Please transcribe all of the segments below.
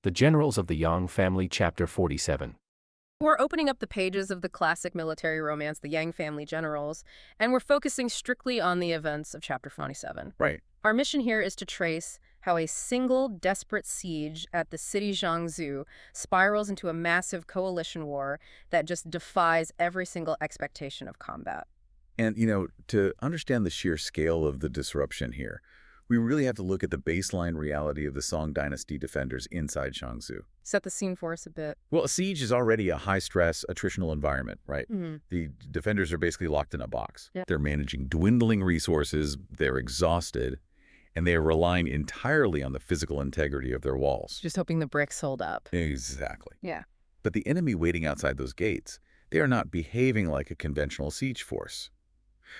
The Generals of the Yang Family, Chapter 47. We're opening up the pages of the classic military romance, The Yang Family Generals, and we're focusing strictly on the events of Chapter 27. Right. Our mission here is to trace how a single desperate siege at the city Jiangsu spirals into a massive coalition war that just defies every single expectation of combat. And, to understand the sheer scale of the disruption here, we really have to look at the baseline reality of the Song Dynasty defenders inside Jiangsu. Set the scene for us a bit. Well, a siege is already a high-stress, attritional environment, right? The defenders are basically locked in a box. Yeah. They're managing dwindling resources, they're exhausted, and they are relying entirely on the physical integrity of their walls. Just hoping the bricks hold up. Exactly. Yeah. But the enemy waiting outside those gates, they are not behaving like a conventional siege force.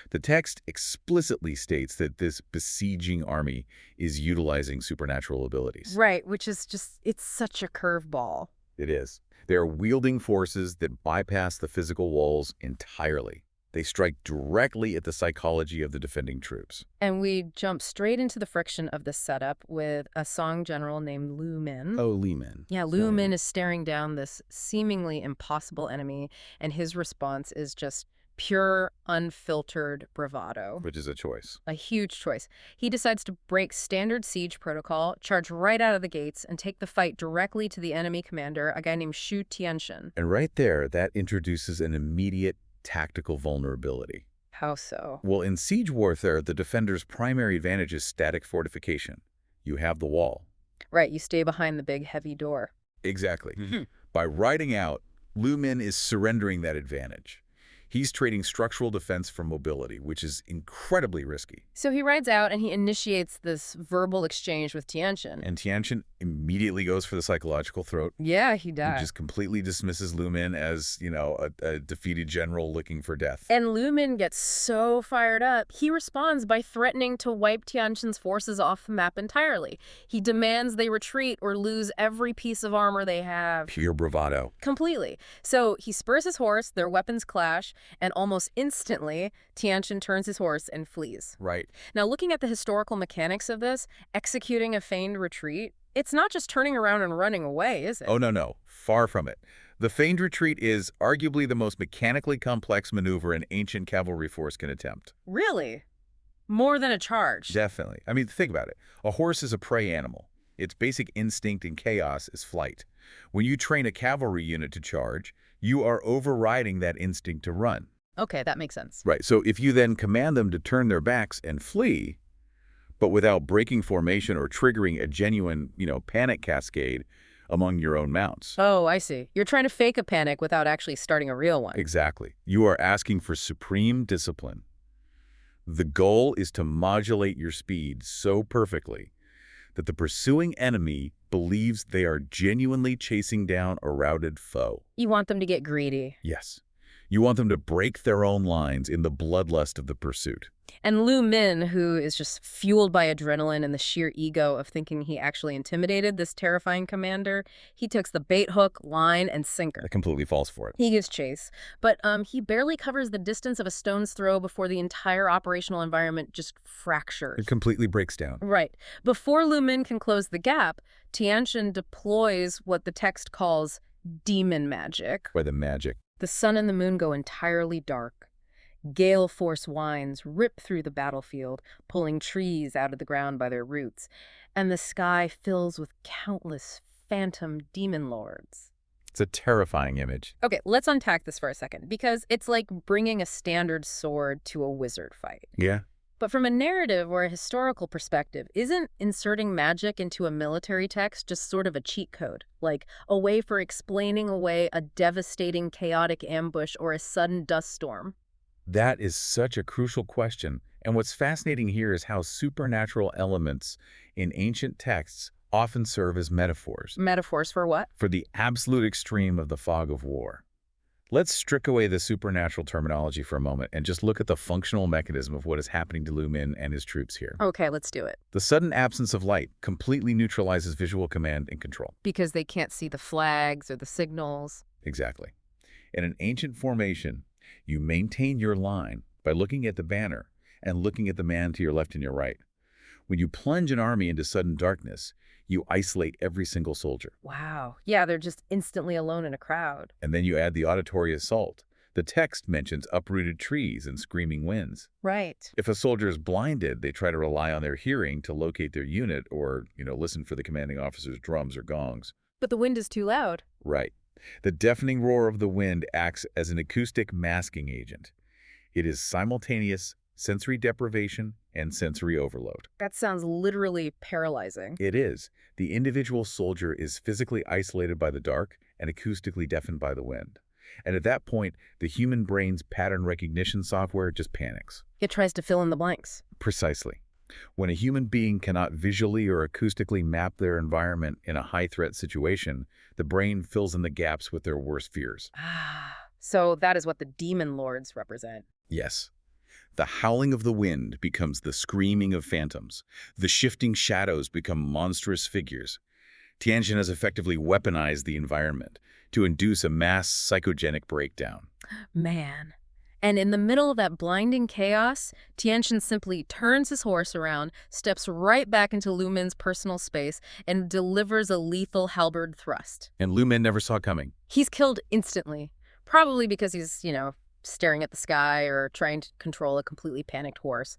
The text explicitly states that this besieging army is utilizing supernatural abilities. Right, which is just, it's such a curveball. It is. They are wielding forces that bypass the physical walls entirely. They strike directly at the psychology of the defending troops. And we jump straight into the friction of this setup with a Song general named Lu Min. Oh, Li Min. Yeah, Lu Min is staring down this seemingly impossible enemy, and his response is just pure, unfiltered bravado. Which is a choice. A huge choice. He decides to break standard siege protocol, charge right out of the gates, and take the fight directly to the enemy commander, a guy named Xu Tianxin. And right there, that introduces an immediate tactical vulnerability. How so? Well, in siege warfare, the defender's primary advantage is static fortification. You have the wall. Right, you stay behind the big, heavy door. Exactly. By riding out, Lu Min is surrendering that advantage. He's trading structural defense for mobility, which is incredibly risky. So he rides out and he initiates this verbal exchange with Tianxin. And Tianxin immediately goes for the psychological throat. Yeah, he does. He just completely dismisses Lu Min as, a defeated general looking for death. And Lu Min gets so fired up, he responds by threatening to wipe Tianxin's forces off the map entirely. He demands they retreat or lose every piece of armor they have. Pure bravado. Completely. So he spurs his horse, their weapons clash, and almost instantly, Tianxin turns his horse and flees. Right. Now, looking at the historical mechanics of this, executing a feigned retreat, it's not just turning around and running away, is it? Oh, no. Far from it. The feigned retreat is arguably the most mechanically complex maneuver an ancient cavalry force can attempt. Really? More than a charge? Definitely. I mean, think about it. A horse is a prey animal. Its basic instinct in chaos is flight. When you train a cavalry unit to charge, you are overriding that instinct to run. Okay, that makes sense. Right. So if you then command them to turn their backs and flee, but without breaking formation or triggering a genuine, panic cascade among your own mounts. Oh, I see. You're trying to fake a panic without actually starting a real one. Exactly. You are asking for supreme discipline. The goal is to modulate your speed so perfectly that the pursuing enemy believes they are genuinely chasing down a routed foe. You want them to get greedy. Yes. You want them to break their own lines in the bloodlust of the pursuit. And Lu Min, who is just fueled by adrenaline and the sheer ego of thinking he actually intimidated this terrifying commander, he takes the bait hook, line, and sinker. That completely falls for it. He gives chase, but he barely covers the distance of a stone's throw before the entire operational environment just fractures. It completely breaks down. Right. Before Lu Min can close the gap, Tianxin deploys what the text calls demon magic. By the magic. The sun and the moon go entirely dark. Gale force winds rip through the battlefield, pulling trees out of the ground by their roots, and the sky fills with countless phantom demon lords. It's a terrifying image. Okay, let's unpack this for a second, because it's like bringing a standard sword to a wizard fight. Yeah. But from a narrative or a historical perspective, isn't inserting magic into a military text just sort of a cheat code? Like a way for explaining away a devastating chaotic ambush or a sudden dust storm? That is such a crucial question. And what's fascinating here is how supernatural elements in ancient texts often serve as metaphors. Metaphors for what? For the absolute extreme of the fog of war. Let's strip away the supernatural terminology for a moment and just look at the functional mechanism of what is happening to Lu Min and his troops here. Okay, let's do it. The sudden absence of light completely neutralizes visual command and control. Because they can't see the flags or the signals. Exactly. In an ancient formation, you maintain your line by looking at the banner and looking at the man to your left and your right. When you plunge an army into sudden darkness, you isolate every single soldier. Wow. Yeah, they're just instantly alone in a crowd. And then you add the auditory assault. The text mentions uprooted trees and screaming winds. Right. If a soldier is blinded, they try to rely on their hearing to locate their unit or, listen for the commanding officer's drums or gongs. But the wind is too loud. Right. The deafening roar of the wind acts as an acoustic masking agent. It is simultaneous sensory deprivation and sensory overload. That sounds literally paralyzing. It is. The individual soldier is physically isolated by the dark and acoustically deafened by the wind. And at that point, the human brain's pattern recognition software just panics. It tries to fill in the blanks. Precisely. When a human being cannot visually or acoustically map their environment in a high-threat situation, the brain fills in the gaps with their worst fears. Ah, so that is what the demon lords represent. Yes. The howling of the wind becomes the screaming of phantoms. The shifting shadows become monstrous figures. Tianjin has effectively weaponized the environment to induce a mass psychogenic breakdown. Man. And in the middle of that blinding chaos, Tianjin simply turns his horse around, steps right back into Lu Min's personal space, and delivers a lethal halberd thrust. And Lu Min never saw coming. He's killed instantly, probably because he's, staring at the sky or trying to control a completely panicked horse.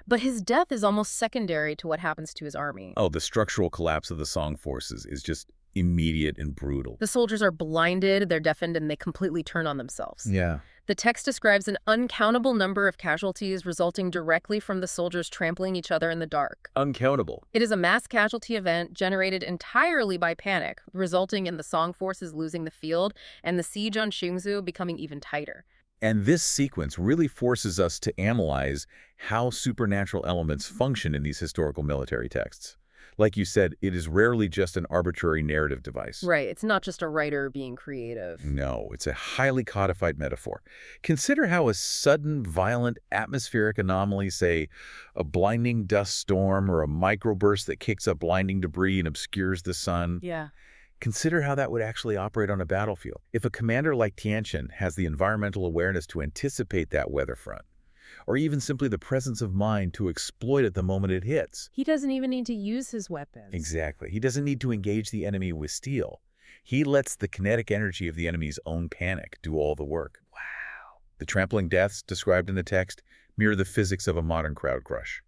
But his death is almost secondary to what happens to his army. Oh, the structural collapse of the Song forces is just immediate and brutal. The soldiers are blinded, they're deafened, and they completely turn on themselves. Yeah. The text describes an uncountable number of casualties resulting directly from the soldiers trampling each other in the dark. Uncountable. It is a mass casualty event generated entirely by panic, resulting in the Song forces losing the field and the siege on Xingzhou becoming even tighter. And this sequence really forces us to analyze how supernatural elements function in these historical military texts. Like you said, it is rarely just an arbitrary narrative device. Right, it's not just a writer being creative. No, it's a highly codified metaphor. Consider how a sudden, violent atmospheric anomaly, say a blinding dust storm or a microburst that kicks up blinding debris and obscures the sun. Yeah. Consider how that would actually operate on a battlefield. If a commander like Tianjin has the environmental awareness to anticipate that weather front, or even simply the presence of mind to exploit it the moment it hits. He doesn't even need to use his weapons. Exactly. He doesn't need to engage the enemy with steel. He lets the kinetic energy of the enemy's own panic do all the work. Wow. The trampling deaths described in the text mirror the physics of a modern crowd crush.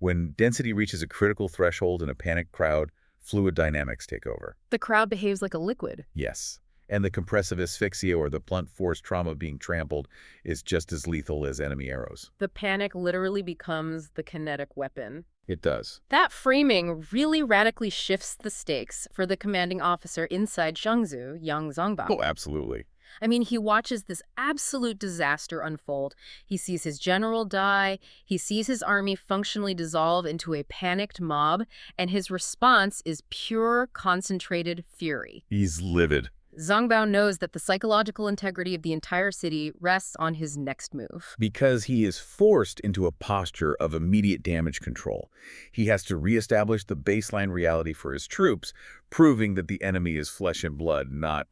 When density reaches a critical threshold in a panicked crowd, fluid dynamics take over. The crowd behaves like a liquid. Yes. And the compressive asphyxia or the blunt force trauma being trampled is just as lethal as enemy arrows. The panic literally becomes the kinetic weapon. It does. That framing really radically shifts the stakes for the commanding officer inside Zhengzhou, young Zongbao. Oh, absolutely. I mean, he watches this absolute disaster unfold. He sees his general die, he sees his army functionally dissolve into a panicked mob, and his response is pure, concentrated fury. He's livid. Zongbao knows that the psychological integrity of the entire city rests on his next move. Because he is forced into a posture of immediate damage control. He has to reestablish the baseline reality for his troops, proving that the enemy is flesh and blood, not,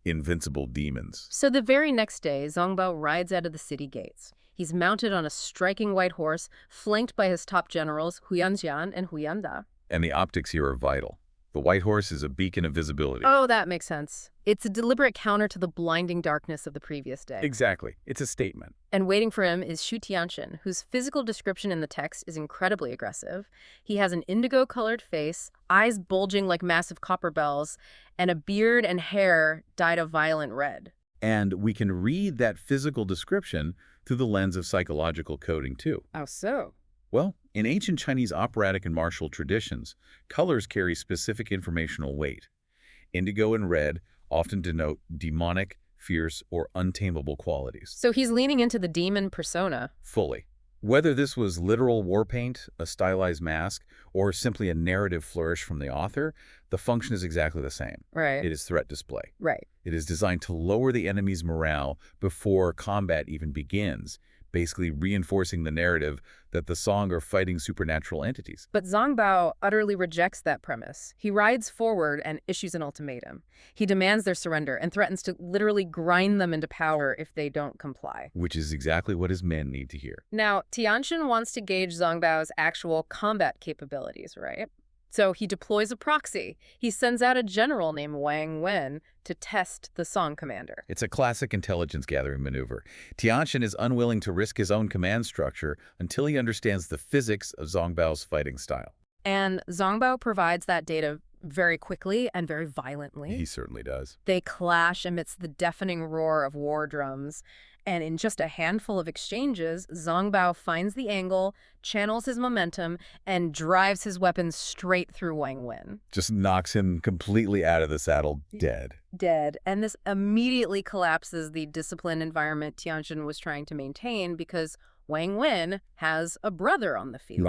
invincible demons. So the very next day, Zongbao rides out of the city gates. He's mounted on a striking white horse, flanked by his top generals, Hu Yanjian and Hu Yanda. And the optics here are vital. The white horse is a beacon of visibility. Oh, that makes sense. It's a deliberate counter to the blinding darkness of the previous day. Exactly. It's a statement. And waiting for him is Shu Tianchen, whose physical description in the text is incredibly aggressive. He has an indigo-colored face, eyes bulging like massive copper bells, and a beard and hair dyed a violent red. And we can read that physical description through the lens of psychological coding, too. How so? Well, in ancient Chinese operatic and martial traditions, colors carry specific informational weight. Indigo and red often denote demonic, fierce, or untamable qualities. So he's leaning into the demon persona. Fully. Whether this was literal war paint, a stylized mask, or simply a narrative flourish from the author, the function is exactly the same. Right. It is threat display. Right. It is designed to lower the enemy's morale before combat even begins, basically reinforcing the narrative that the Song are fighting supernatural entities. But Zongbao utterly rejects that premise. He rides forward and issues an ultimatum. He demands their surrender and threatens to literally grind them into powder if they don't comply. Which is exactly what his men need to hear. Now, Tianqian wants to gauge Zongbao's actual combat capabilities, right? So he deploys a proxy. He sends out a general named Wang Wen to test the Song commander. It's a classic intelligence-gathering maneuver. Tianqian is unwilling to risk his own command structure until he understands the physics of Zongbao's fighting style. And Zongbao provides that data very quickly and very violently. He certainly does. They clash amidst the deafening roar of war drums. And in just a handful of exchanges, Zongbao finds the angle, channels his momentum, and drives his weapon straight through Wang Wen. Just knocks him completely out of the saddle, dead. Dead. And this immediately collapses the disciplined environment Tianqian was trying to maintain because Wang Wen has a brother on the field.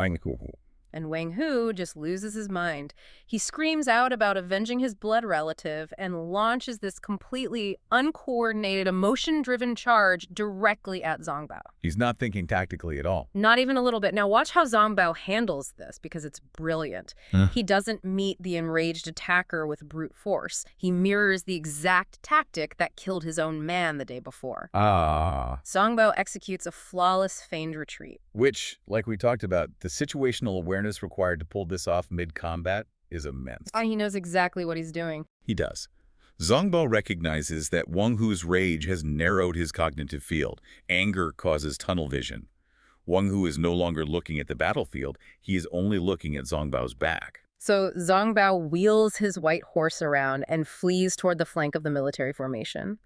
And Wang Hu just loses his mind. He screams out about avenging his blood relative and launches this completely uncoordinated, emotion-driven charge directly at Zongbao. He's not thinking tactically at all. Not even a little bit. Now watch how Zongbao handles this because it's brilliant. He doesn't meet the enraged attacker with brute force. He mirrors the exact tactic that killed his own man the day before. Zongbao executes a flawless feigned retreat. Which, like we talked about, the situational awareness required to pull this off mid-combat is immense. He knows exactly what he's doing. He does. Zongbao recognizes that Wang Hu's rage has narrowed his cognitive field. Anger causes tunnel vision. Wang Hu is no longer looking at the battlefield. He is only looking at Zongbao's back. So Zongbao wheels his white horse around and flees toward the flank of the military formation.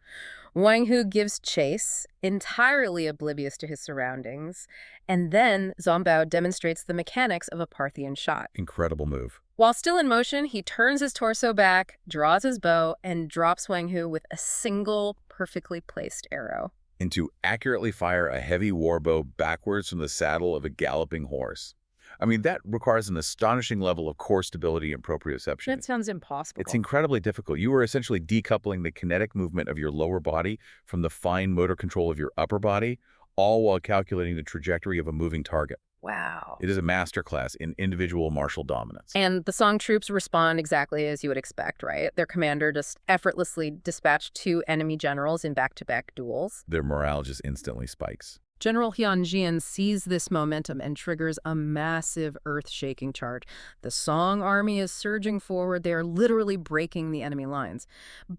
Wang Hu gives chase, entirely oblivious to his surroundings, and then Zongbao demonstrates the mechanics of a Parthian shot. Incredible move. While still in motion, he turns his torso back, draws his bow, and drops Wang Hu with a single, perfectly placed arrow. And to accurately fire a heavy warbow backwards from the saddle of a galloping horse. I mean, that requires an astonishing level of core stability and proprioception. That sounds impossible. It's incredibly difficult. You are essentially decoupling the kinetic movement of your lower body from the fine motor control of your upper body, all while calculating the trajectory of a moving target. Wow. It is a masterclass in individual martial dominance. And the Song troops respond exactly as you would expect, right? Their commander just effortlessly dispatched 2 enemy generals in back-to-back duels. Their morale just instantly spikes. General Jian sees this momentum and triggers a massive earth-shaking charge. The Song army is surging forward. They are literally breaking the enemy lines.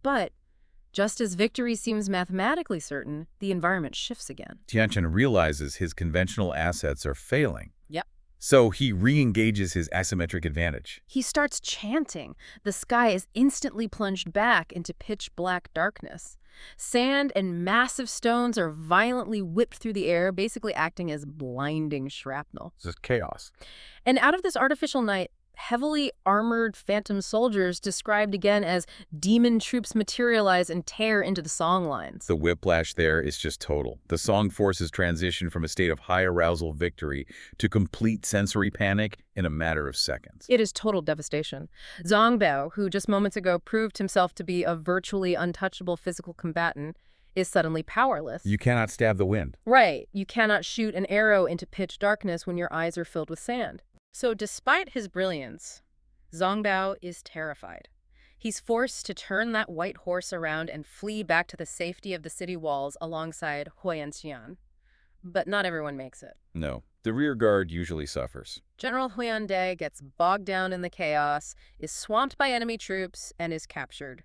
But just as victory seems mathematically certain, the environment shifts again. Tianqian realizes his conventional assets are failing. Yep. So he re-engages his asymmetric advantage. He starts chanting. The sky is instantly plunged back into pitch-black darkness. Sand and massive stones are violently whipped through the air, basically acting as blinding shrapnel. This is chaos. And out of this artificial night, heavily armored phantom soldiers, described again as demon troops, materialize and tear into the Song lines. The whiplash there is just total. The Song forces transition from a state of high arousal victory to complete sensory panic in a matter of seconds. It is total devastation. Zongbao, who just moments ago proved himself to be a virtually untouchable physical combatant, is suddenly powerless. You cannot stab the wind. Right. You cannot shoot an arrow into pitch darkness when your eyes are filled with sand. So despite his brilliance, Zongbao is terrified. He's forced to turn that white horse around and flee back to the safety of the city walls alongside Huiyanxian. But not everyone makes it. No. The rear guard usually suffers. General Huiyande gets bogged down in the chaos, is swamped by enemy troops, and is captured.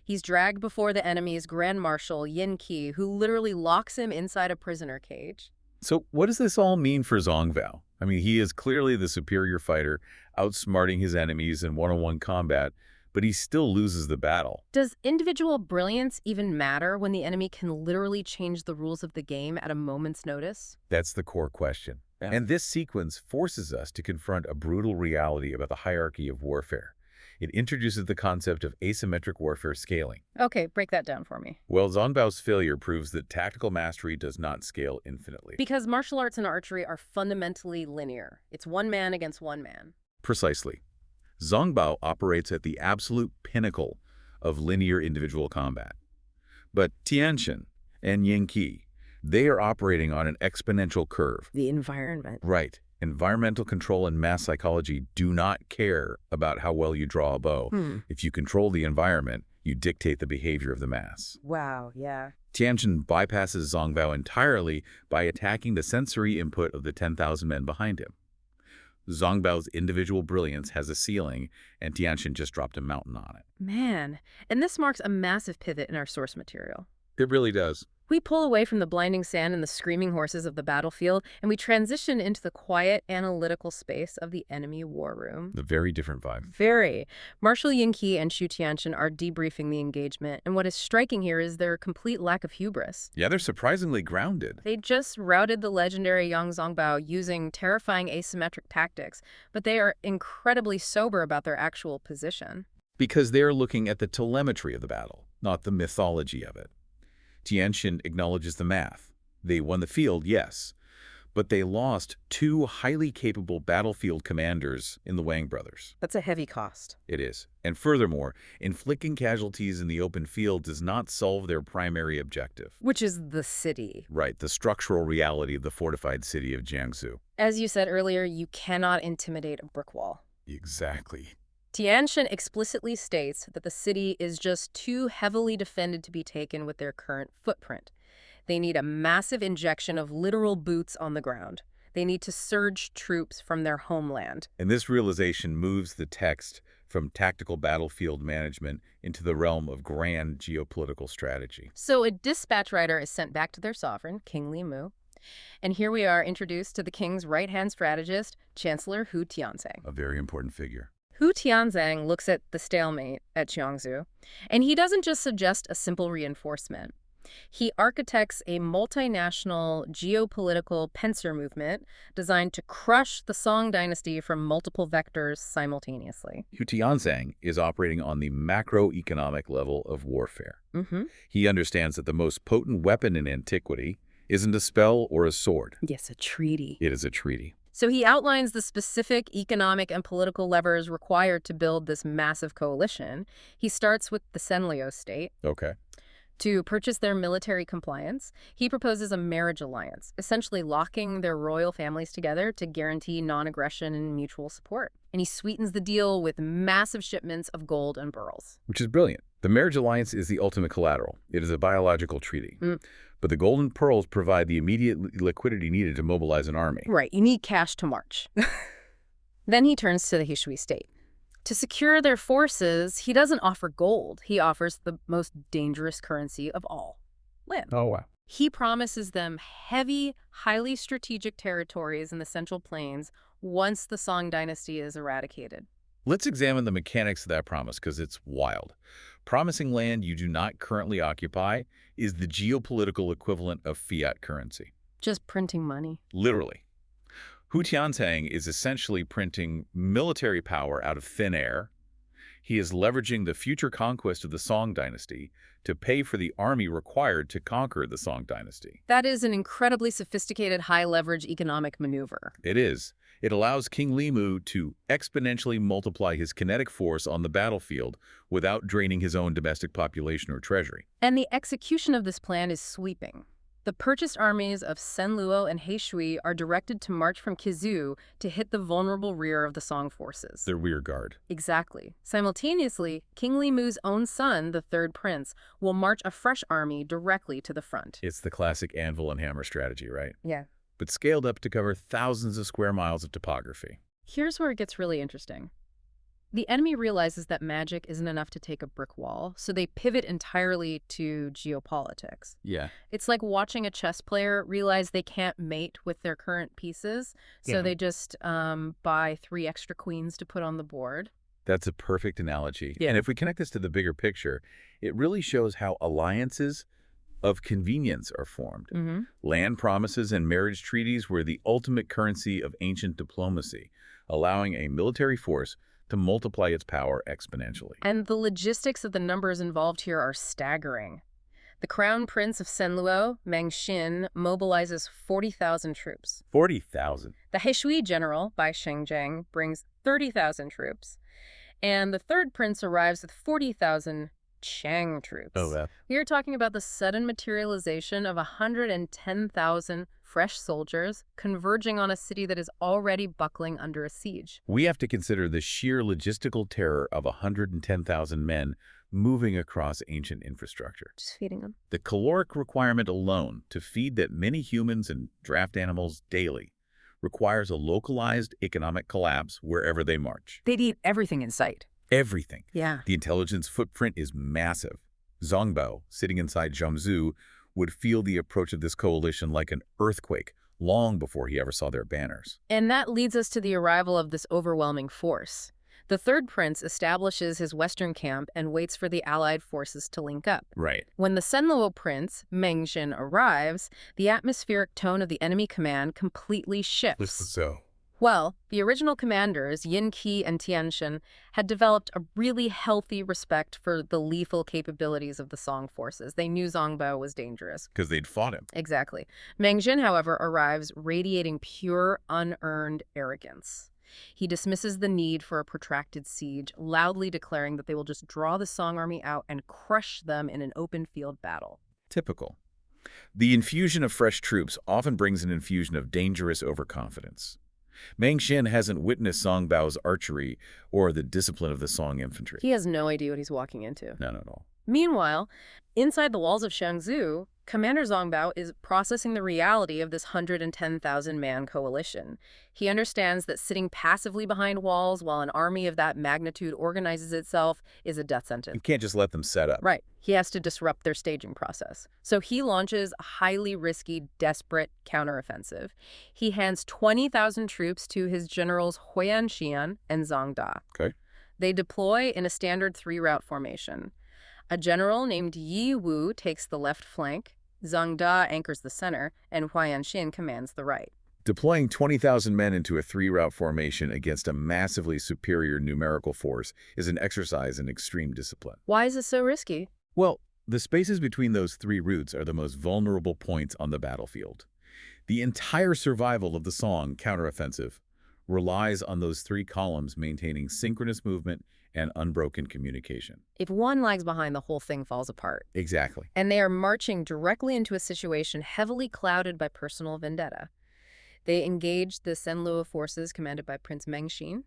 He's dragged before the enemy's Grand Marshal Yin Qi, who literally locks him inside a prisoner cage. So what does this all mean for Zongbao? I mean, he is clearly the superior fighter, outsmarting his enemies in one-on-one combat, but he still loses the battle. Does individual brilliance even matter when the enemy can literally change the rules of the game at a moment's notice? That's the core question. Yeah. And this sequence forces us to confront a brutal reality about the hierarchy of warfare. It introduces the concept of asymmetric warfare scaling. Okay, break that down for me. Well, Zonbao's failure proves that tactical mastery does not scale infinitely. Because martial arts and archery are fundamentally linear. It's one man against one man. Precisely. Zongbao operates at the absolute pinnacle of linear individual combat. But Tianqian and Yin Qi, They are operating on an exponential curve. The environment. Right. Environmental control and mass psychology do not care about how well you draw a bow. If you control the environment, you dictate the behavior of the mass. Wow, yeah. Tianjin bypasses Zongbao entirely by attacking the sensory input of the 10,000 men behind him. Zongbao's individual brilliance has a ceiling, and Tianjin just dropped a mountain on it. Man, and this marks a massive pivot in our source material. It really does. We pull away from the blinding sand and the screaming horses of the battlefield, and we transition into the quiet, analytical space of the enemy war room. A very different vibe. Very. Marshal Yingqi and Xu Tianqian are debriefing the engagement, and what is striking here is their complete lack of hubris. Yeah, they're surprisingly grounded. They just routed the legendary Yang Zongbao using terrifying asymmetric tactics, but they are incredibly sober about their actual position. Because they're looking at the telemetry of the battle, not the mythology of it. Tianjin acknowledges the math. They won the field, yes, but they lost 2 highly capable battlefield commanders in the Wang brothers. That's a heavy cost. It is. And furthermore, inflicting casualties in the open field does not solve their primary objective. Which is the city. Right, the structural reality of the fortified city of Jiangsu. As you said earlier, you cannot intimidate a brick wall. Exactly. Tianjin explicitly states that the city is just too heavily defended to be taken with their current footprint. They need a massive injection of literal boots on the ground. They need to surge troops from their homeland. And this realization moves the text from tactical battlefield management into the realm of grand geopolitical strategy. So a dispatch rider is sent back to their sovereign, King Limu. And here we are introduced to the king's right-hand strategist, Chancellor Hu Tianzang. A very important figure. Hu Tianzang looks at the stalemate at Jiangsu, and he doesn't just suggest a simple reinforcement. He architects a multinational geopolitical pincer movement designed to crush the Song dynasty from multiple vectors simultaneously. Hu Tianzang is operating on the macroeconomic level of warfare. He understands that the most potent weapon in antiquity isn't a spell or a sword. Yes, a treaty. It is a treaty. So he outlines the specific economic and political levers required to build this massive coalition. He starts with the Senliu state. Okay. To purchase their military compliance, he proposes a marriage alliance, essentially locking their royal families together to guarantee non-aggression and mutual support. And he sweetens the deal with massive shipments of gold and pearls. Which is brilliant. The marriage alliance is the ultimate collateral. It is a biological treaty. But the gold and pearls provide the immediate liquidity needed to mobilize an army. Right, you need cash to march. Then he turns to the Hishui state. To secure their forces, he doesn't offer gold. He offers the most dangerous currency of all, land. Oh, wow. He promises them heavy, highly strategic territories in the Central Plains once the Song dynasty is eradicated. Let's examine the mechanics of that promise because it's wild. Promising land you do not currently occupy is the geopolitical equivalent of fiat currency. Just printing money. Literally. Hu Tianzang is essentially printing military power out of thin air. He is leveraging the future conquest of the Song dynasty to pay for the army required to conquer the Song dynasty. That is an incredibly sophisticated, high-leverage economic maneuver. It is. It allows King Limu to exponentially multiply his kinetic force on the battlefield without draining his own domestic population or treasury. And the execution of this plan is sweeping. The purchased armies of Senluo and Heishui are directed to march from Kizu to hit the vulnerable rear of the Song forces. The rear guard. Exactly. Simultaneously, King Limu's own son, the third prince, will march a fresh army directly to the front. It's the classic anvil and hammer strategy, right? Yeah. But scaled up to cover thousands of square miles of topography. Here's where it gets really interesting. The enemy realizes that magic isn't enough to take a brick wall, so they pivot entirely to geopolitics. Yeah. It's like watching a chess player realize they can't mate with their current pieces, so they just buy 3 extra queens to put on the board. That's a perfect analogy. Yeah. And if we connect this to the bigger picture, it really shows how alliances of convenience are formed. Land promises and marriage treaties were the ultimate currency of ancient diplomacy, allowing a military force to multiply its power exponentially. And the logistics of the numbers involved here are staggering. The Crown Prince of Senluo, Meng Xin, mobilizes 40,000 troops. 40,000. The Heishui general, Bai Shengzheng, brings 30,000 troops. And the third prince arrives with 40,000 Chang troops. Oh, that. We are talking about the sudden materialization of 110,000 fresh soldiers converging on a city that is already buckling under a siege. We have to consider the sheer logistical terror of 110,000 men moving across ancient infrastructure. Just feeding them. The caloric requirement alone to feed that many humans and draft animals daily requires a localized economic collapse wherever they march. They'd eat everything in sight. Everything. Yeah. The intelligence footprint is massive. Zongbao, sitting inside Zhangzhou, would feel the approach of this coalition like an earthquake long before he ever saw their banners. And that leads us to the arrival of this overwhelming force. The third prince establishes his western camp and waits for the allied forces to link up. Right. When the Senluo prince, Mengxin, arrives, the atmospheric tone of the enemy command completely shifts. So. Well, the original commanders, Yin Qi and Tianxin, had developed a really healthy respect for the lethal capabilities of the Song forces. They knew Zongbao was dangerous. Because they'd fought him. Exactly. Mengxin, however, arrives radiating pure, unearned arrogance. He dismisses the need for a protracted siege, loudly declaring that they will just draw the Song army out and crush them in an open field battle. Typical. The infusion of fresh troops often brings an infusion of dangerous overconfidence. Mengxin hasn't witnessed Songbao's archery or the discipline of the Song infantry. He has no idea what he's walking into. None at all. Meanwhile, inside the walls of Shangzhou, Commander Zongbao is processing the reality of this 110,000-man coalition. He understands that sitting passively behind walls while an army of that magnitude organizes itself is a death sentence. You can't just let them set up. Right. He has to disrupt their staging process. So he launches a highly risky, desperate counteroffensive. He hands 20,000 troops to his generals Huyan Xian and Zhang Da. Okay. They deploy in a standard three-route formation. A general named Yi Wu takes the left flank, Zhang Da anchors the center, and Huyan Xin commands the right. Deploying 20,000 men into a three-route formation against a massively superior numerical force is an exercise in extreme discipline. Why is this so risky? Well, the spaces between those three routes are the most vulnerable points on the battlefield. The entire survival of the Song counteroffensive relies on those three columns maintaining synchronous movement and unbroken communication. If one lags behind, the whole thing falls apart. Exactly. And they are marching directly into a situation heavily clouded by personal vendetta. They engage the Senluo forces commanded by Prince Mengxin.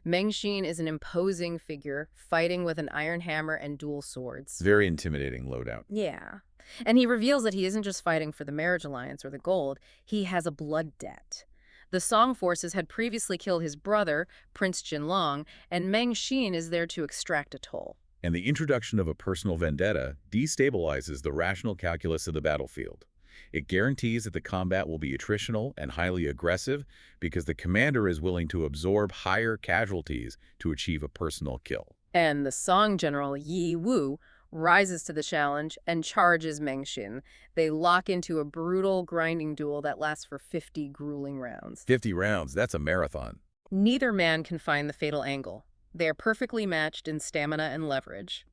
Mengxin is an imposing figure, fighting with an iron hammer and dual swords. Very intimidating loadout. Yeah. And he reveals that he isn't just fighting for the marriage alliance or the gold, he has a blood debt. The Song forces had previously killed his brother, Prince Jinlong, and Mengxin is there to extract a toll. And the introduction of a personal vendetta destabilizes the rational calculus of the battlefield. It guarantees that the combat will be attritional and highly aggressive because the commander is willing to absorb higher casualties to achieve a personal kill. And the Song general, Yi Wu, rises to the challenge and charges Mengxin. They lock into a brutal, grinding duel that lasts for 50 grueling rounds. 50 rounds, that's a marathon. Neither man can find the fatal angle. They are perfectly matched in stamina and leverage.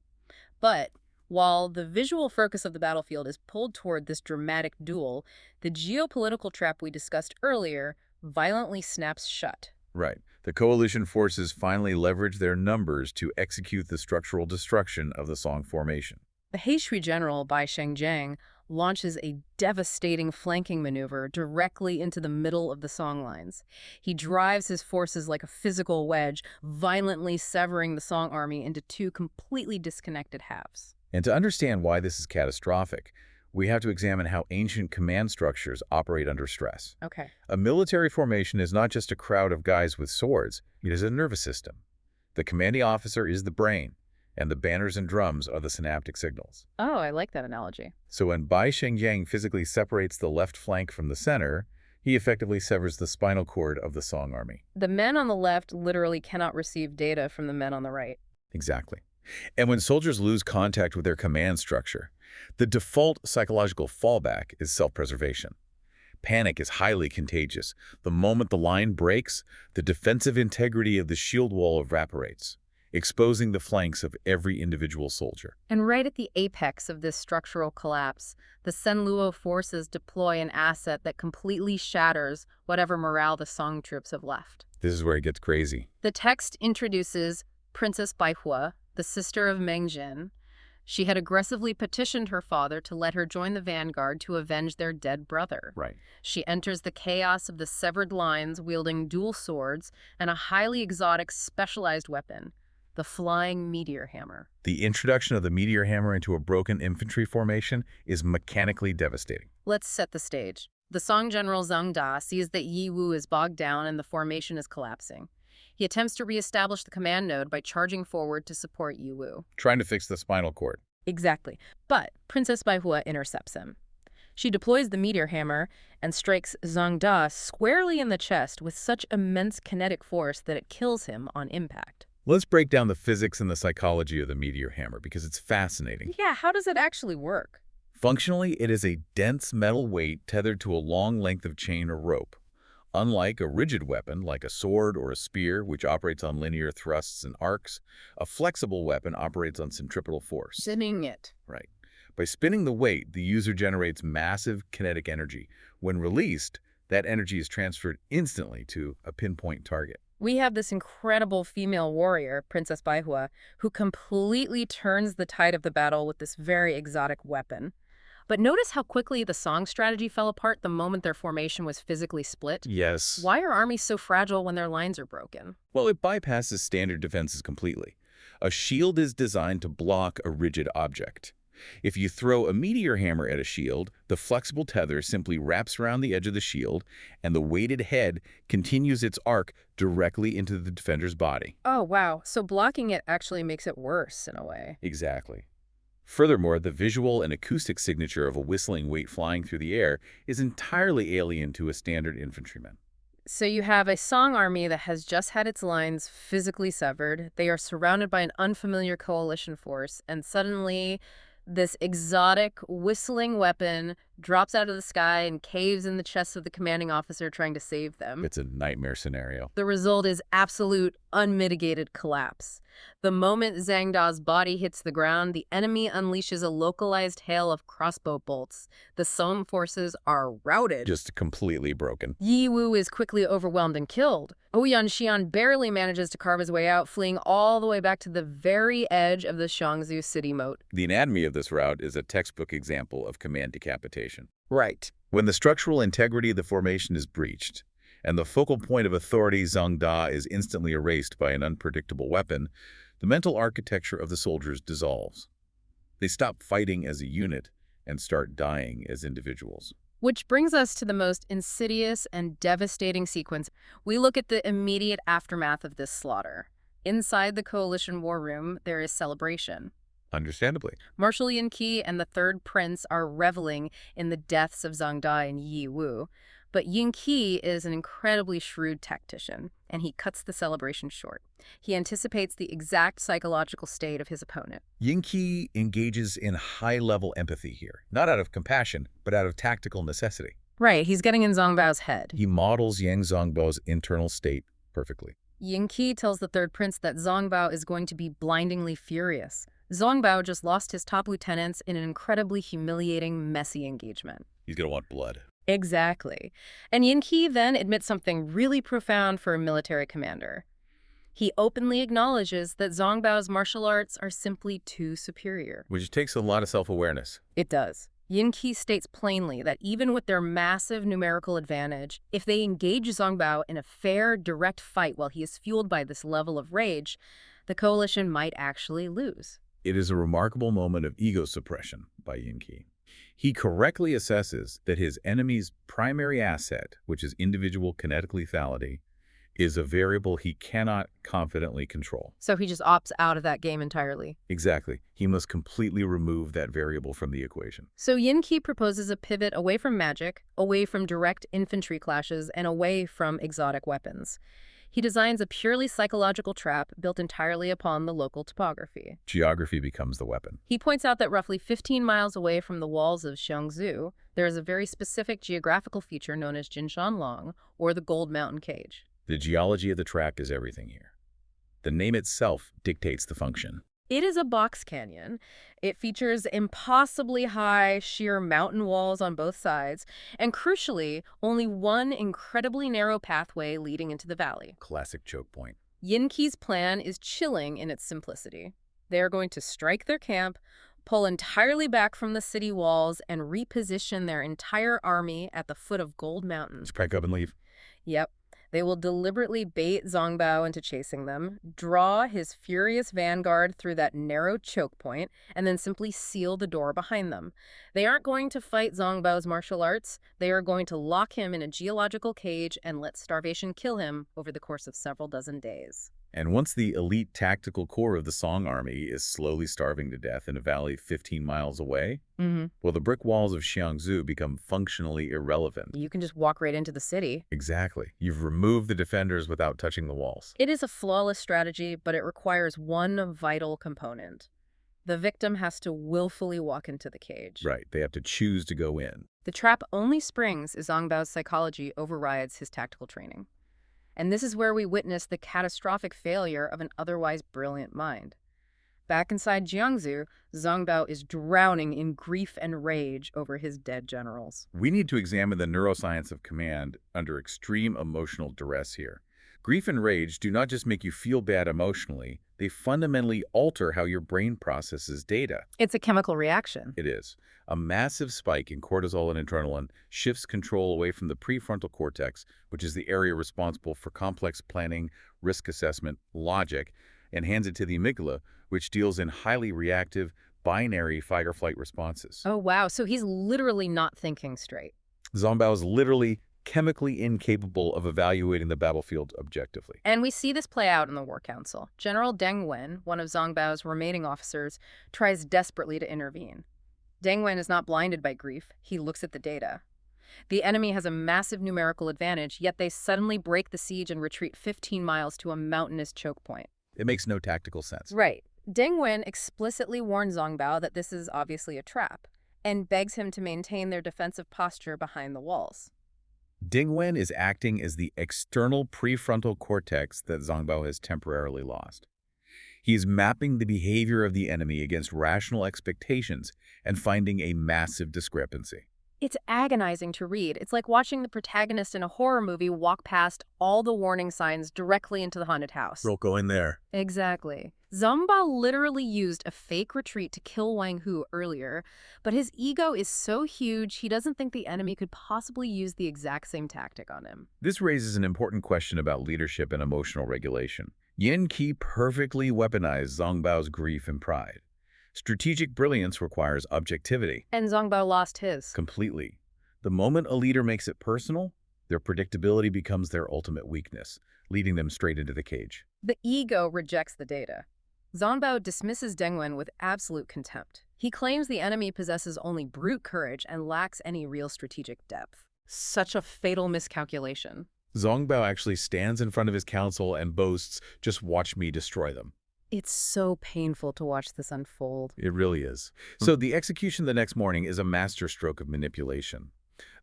But while the visual focus of the battlefield is pulled toward this dramatic duel, the geopolitical trap we discussed earlier violently snaps shut. Right. The coalition forces finally leverage their numbers to execute the structural destruction of the Song formation. The Heishui general, Bai Shengjiang, launches a devastating flanking maneuver directly into the middle of the Song lines. He drives his forces like a physical wedge, violently severing the Song army into two completely disconnected halves. And to understand why this is catastrophic, we have to examine how ancient command structures operate under stress. Okay. A military formation is not just a crowd of guys with swords, it is a nervous system. The commanding officer is the brain, and the banners and drums are the synaptic signals. Oh, I like that analogy. So when Bai Shengjiang physically separates the left flank from the center, he effectively severs the spinal cord of the Song army. The men on the left literally cannot receive data from the men on the right. Exactly. And when soldiers lose contact with their command structure, the default psychological fallback is self-preservation. Panic is highly contagious. The moment the line breaks, the defensive integrity of the shield wall evaporates, exposing the flanks of every individual soldier. And right at the apex of this structural collapse, the Senluo forces deploy an asset that completely shatters whatever morale the Song troops have left. This is where it gets crazy. The text introduces Princess Baihua, the sister of Mengxin. She had aggressively petitioned her father to let her join the vanguard to avenge their dead brother. Right. She enters the chaos of the severed lines wielding dual swords and a highly exotic specialized weapon, the flying meteor hammer. The introduction of the meteor hammer into a broken infantry formation is mechanically devastating. Let's set the stage. The Song general Zhengda sees that Yi Wu is bogged down and the formation is collapsing. He attempts to reestablish the command node by charging forward to support Yi Wu. Trying to fix the spinal cord. Exactly. But Princess Baihua intercepts him. She deploys the meteor hammer and strikes Zhengda squarely in the chest with such immense kinetic force that it kills him on impact. Let's break down the physics and the psychology of the meteor hammer because it's fascinating. Yeah, how does it actually work? Functionally, it is a dense metal weight tethered to a long length of chain or rope. Unlike a rigid weapon like a sword or a spear, which operates on linear thrusts and arcs, a flexible weapon operates on centripetal force. Spinning it. Right. By spinning the weight, the user generates massive kinetic energy. When released, that energy is transferred instantly to a pinpoint target. We have this incredible female warrior, Princess Baihua, who completely turns the tide of the battle with this very exotic weapon. But notice how quickly the Song strategy fell apart the moment their formation was physically split. Yes. Why are armies so fragile when their lines are broken? Well, it bypasses standard defenses completely. A shield is designed to block a rigid object. If you throw a meteor hammer at a shield, the flexible tether simply wraps around the edge of the shield, and the weighted head continues its arc directly into the defender's body. Oh, wow. So blocking it actually makes it worse in a way. Exactly. Furthermore, the visual and acoustic signature of a whistling weight flying through the air is entirely alien to a standard infantryman. So you have a Song army that has just had its lines physically severed. They are surrounded by an unfamiliar coalition force, and suddenly this exotic whistling weapon drops out of the sky and caves in the chest of the commanding officer trying to save them. It's a nightmare scenario. The result is absolute, unmitigated collapse. The moment Zhangda's body hits the ground, the enemy unleashes a localized hail of crossbow bolts. The Song forces are routed. Just completely broken. Yi Wu is quickly overwhelmed and killed. Ouyang Xian barely manages to carve his way out, fleeing all the way back to the very edge of the Xiangzhou city moat. The anatomy of this rout is a textbook example of command decapitation. Right. When the structural integrity of the formation is breached, and the focal point of authority Zhengda is instantly erased by an unpredictable weapon, the mental architecture of the soldiers dissolves. They stop fighting as a unit and start dying as individuals. Which brings us to the most insidious and devastating sequence. We look at the immediate aftermath of this slaughter. Inside the coalition war room, there is celebration. Understandably. Marshal Yin Qi and the third prince are reveling in the deaths of Zhengda and Yi Wu. But Yin Qi is an incredibly shrewd tactician, and he cuts the celebration short. He anticipates the exact psychological state of his opponent. Yin Qi engages in high-level empathy here, not out of compassion, but out of tactical necessity. Right, he's getting in Zongbao's head. He models Yang Zongbao's internal state perfectly. Yin Qi tells the third prince that Zongbao is going to be blindingly furious. Zongbao just lost his top lieutenants in an incredibly humiliating, messy engagement. He's going to want blood. Exactly. And Yin Qi then admits something really profound for a military commander. He openly acknowledges that Zongbao's martial arts are simply too superior. Which takes a lot of self-awareness. It does. Yin Qi states plainly that even with their massive numerical advantage, if they engage Zongbao in a fair, direct fight while he is fueled by this level of rage, the coalition might actually lose. It is a remarkable moment of ego suppression by Yin Qi. He correctly assesses that his enemy's primary asset, which is individual kinetic lethality, is a variable he cannot confidently control. So he just opts out of that game entirely. Exactly. He must completely remove that variable from the equation. So Yin Qi proposes a pivot away from magic, away from direct infantry clashes, and away from exotic weapons. He designs a purely psychological trap built entirely upon the local topography. Geography becomes the weapon. He points out that roughly 15 miles away from the walls of Xiangzhou, there is a very specific geographical feature known as Jinshanlong, or the Gold Mountain Cage. The geology of the track is everything here. The name itself dictates the function. It is a box canyon. It features impossibly high, sheer mountain walls on both sides, and crucially, only one incredibly narrow pathway leading into the valley. Classic choke point. Yin Qi's plan is chilling in its simplicity. They are going to strike their camp, pull entirely back from the city walls, and reposition their entire army at the foot of Gold Mountain. Just pack up and leave. Yep. They will deliberately bait Zongbao into chasing them, draw his furious vanguard through that narrow choke point, and then simply seal the door behind them. They aren't going to fight Zongbao's martial arts. They are going to lock him in a geological cage and let starvation kill him over the course of several dozen days. And once the elite tactical core of the Song army is slowly starving to death in a valley 15 miles away, well, the brick walls of Xiangzhou become functionally irrelevant. You can just walk right into the city. Exactly. You've removed the defenders without touching the walls. It is a flawless strategy, but it requires one vital component. The victim has to willfully walk into the cage. Right. They have to choose to go in. The trap only springs as Zongbao's psychology overrides his tactical training. And this is where we witness the catastrophic failure of an otherwise brilliant mind. Back inside Jiangsu, Zongbao is drowning in grief and rage over his dead generals. We need to examine the neuroscience of command under extreme emotional duress here. Grief and rage do not just make you feel bad emotionally, they fundamentally alter how your brain processes data. It's a chemical reaction. It is. A massive spike in cortisol and adrenaline shifts control away from the prefrontal cortex, which is the area responsible for complex planning, risk assessment, logic, and hands it to the amygdala, which deals in highly reactive, binary fight-or-flight responses. Oh, wow. So he's literally not thinking straight. Zongbao is literally chemically incapable of evaluating the battlefield objectively. And we see this play out in the War Council. General Deng Wen, one of Zongbao's remaining officers, tries desperately to intervene. Deng Wen is not blinded by grief. He looks at the data. The enemy has a massive numerical advantage, yet they suddenly break the siege and retreat 15 miles to a mountainous choke point. It makes no tactical sense. Right. Deng Wen explicitly warns Zongbao that this is obviously a trap, and begs him to maintain their defensive posture behind the walls. Deng Wen is acting as the external prefrontal cortex that Zongbao has temporarily lost. He is mapping the behavior of the enemy against rational expectations and finding a massive discrepancy. It's agonizing to read. It's like watching the protagonist in a horror movie walk past all the warning signs directly into the haunted house. Don't go in there. Exactly. Zongbao literally used a fake retreat to kill Wang Hu earlier, but his ego is so huge he doesn't think the enemy could possibly use the exact same tactic on him. This raises an important question about leadership and emotional regulation. Yin Qi perfectly weaponized Zongbao's grief and pride. Strategic brilliance requires objectivity. And Zongbao lost his. Completely. The moment a leader makes it personal, their predictability becomes their ultimate weakness, leading them straight into the cage. The ego rejects the data. Zongbao dismisses Deng Wen with absolute contempt. He claims the enemy possesses only brute courage and lacks any real strategic depth. Such a fatal miscalculation. Zongbao actually stands in front of his council and boasts, "Just watch me destroy them." It's so painful to watch this unfold. It really is. So the execution the next morning is a masterstroke of manipulation.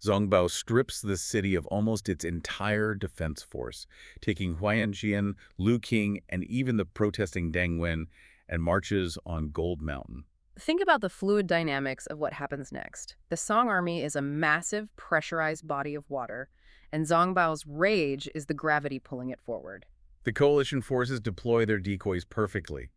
Zongbao strips the city of almost its entire defense force, taking Huan Jian, Lu Qing, and even the protesting Deng Wen, and marches on Gold Mountain. Think about the fluid dynamics of what happens next. The Song army is a massive, pressurized body of water, and Zongbao's rage is the gravity pulling it forward. The coalition forces deploy their decoys perfectly.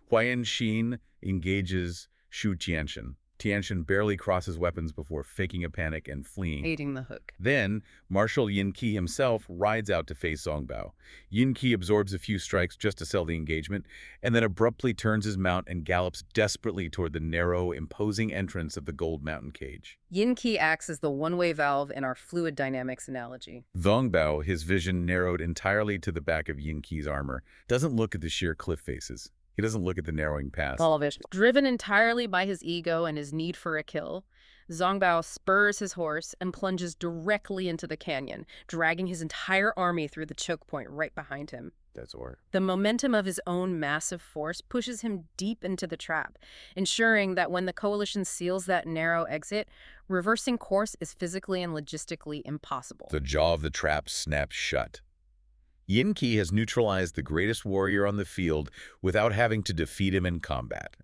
Huan Xin engages Shu Tianxian. Tianxian barely crosses weapons before faking a panic and fleeing. Hating the hook. Then, Marshal Yin Qi himself rides out to face Zongbao. Yin Qi absorbs a few strikes just to sell the engagement, and then abruptly turns his mount and gallops desperately toward the narrow, imposing entrance of the Gold Mountain cage. Yin Qi acts as the one-way valve in our fluid dynamics analogy. Zongbao, his vision narrowed entirely to the back of Yin Qi's armor, doesn't look at the sheer cliff faces. He doesn't look at the narrowing paths. All of it. Driven entirely by his ego and his need for a kill, Zongbao spurs his horse and plunges directly into the canyon, dragging his entire army through the choke point right behind him. That's or. The momentum of his own massive force pushes him deep into the trap, ensuring that when the coalition seals that narrow exit, reversing course is physically and logistically impossible. The jaw of the trap snaps shut. Yin Qi has neutralized the greatest warrior on the field without having to defeat him in combat.